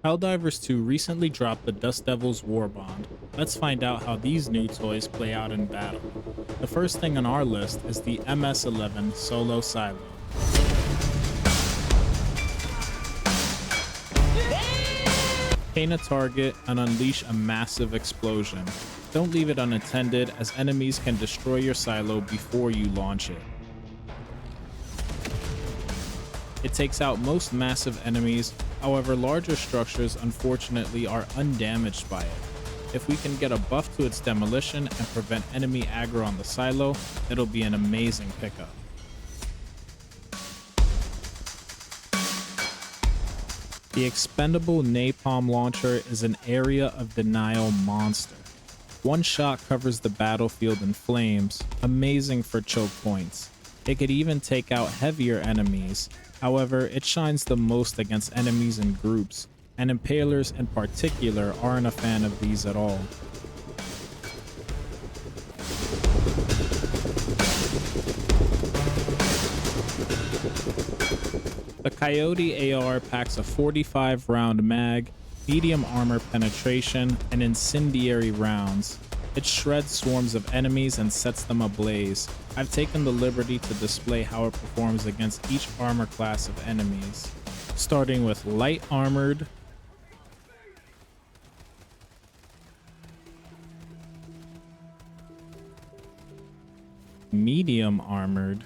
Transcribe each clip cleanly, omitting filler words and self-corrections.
Helldivers 2 recently dropped the Dust Devils Warbond. Let's find out how these new toys play out in battle. The first thing on our list is the MS11 Solo Silo. Paint a target and unleash a massive explosion. Don't leave it unattended, as enemies can destroy your silo before you launch it. It takes out most massive enemies, however larger structures unfortunately are undamaged by it. If we can get a buff to its demolition and prevent enemy aggro on the silo, it'll be an amazing pickup. The Expendable Napalm launcher is an area of denial monster. One shot covers the battlefield in flames, amazing for choke points. It could even take out heavier enemies. However, it shines the most against enemies in groups, and impalers in particular aren't a fan of these at all. The Coyote AR packs a 45 round mag, medium armor penetration, and incendiary rounds. It shreds swarms of enemies and sets them ablaze. I've taken the liberty to display how it performs against each armor class of enemies, starting with light armored, medium armored,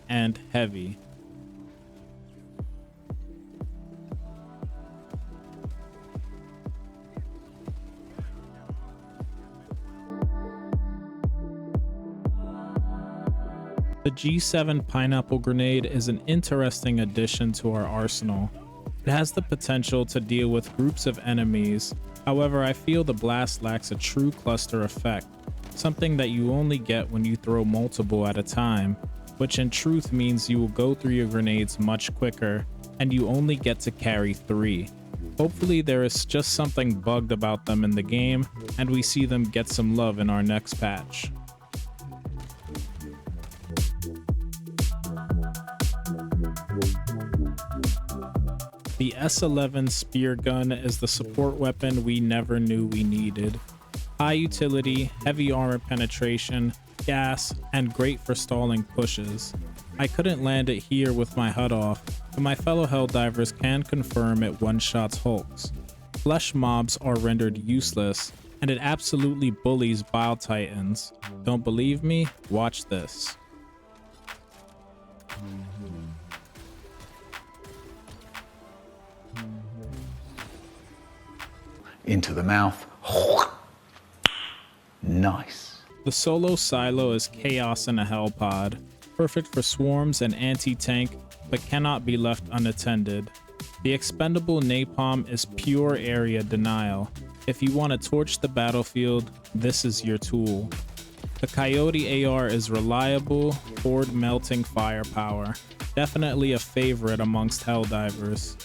and heavy. The G7 Pineapple Grenade is an interesting addition to our arsenal. It has the potential to deal with groups of enemies, however I feel the blast lacks a true cluster effect, something that you only get when you throw multiple at a time, which in truth means you will go through your grenades much quicker, and you only get to carry 3. Hopefully there is just something bugged about them in the game, and we see them get some love in our next patch. The S11 Speargun is the support weapon we never knew we needed. High utility, heavy armor penetration, gas, and great for stalling pushes. I couldn't land it here with my HUD off, but my fellow Helldivers can confirm it one-shots hulks. Flesh mobs are rendered useless, and it absolutely bullies Bile Titans. Don't believe me? Watch this. Into the mouth. Nice. The Solo Silo is chaos in a hell pod, perfect for swarms and anti-tank, but cannot be left unattended. The Expendable Napalm is pure area denial. If you want to torch the battlefield, this is your tool. The Coyote AR is reliable, board melting firepower. Definitely a favorite amongst Helldivers.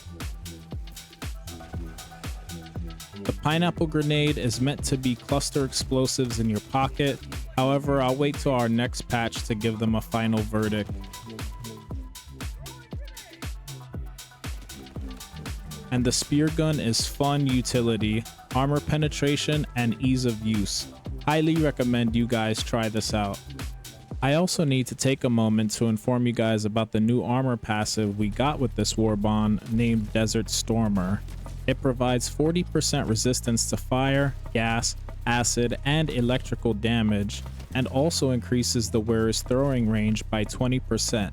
The Pineapple Grenade is meant to be cluster explosives in your pocket, however I'll wait till our next patch to give them a final verdict. And the Speargun is fun utility, armor penetration, and ease of use. Highly recommend you guys try this out. I also need to take a moment to inform you guys about the new armor passive we got with this Warbond named Desert Stormer. It provides 40% resistance to fire, gas, acid, and electrical damage, and also increases the wearer's throwing range by 20%.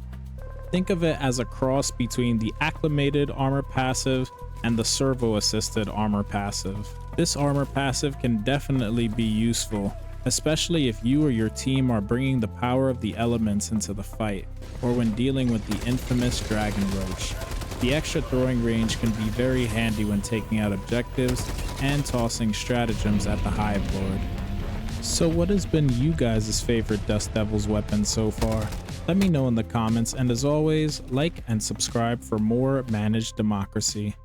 Think of it as a cross between the acclimated armor passive and the servo-assisted armor passive. This armor passive can definitely be useful, especially if you or your team are bringing the power of the elements into the fight, or when dealing with the infamous Dragon Roach. The extra throwing range can be very handy when taking out objectives and tossing stratagems at the Hive Lord. So what has been you guys' favorite Dust Devils weapon so far? Let me know in the comments, and as always, like and subscribe for more managed democracy.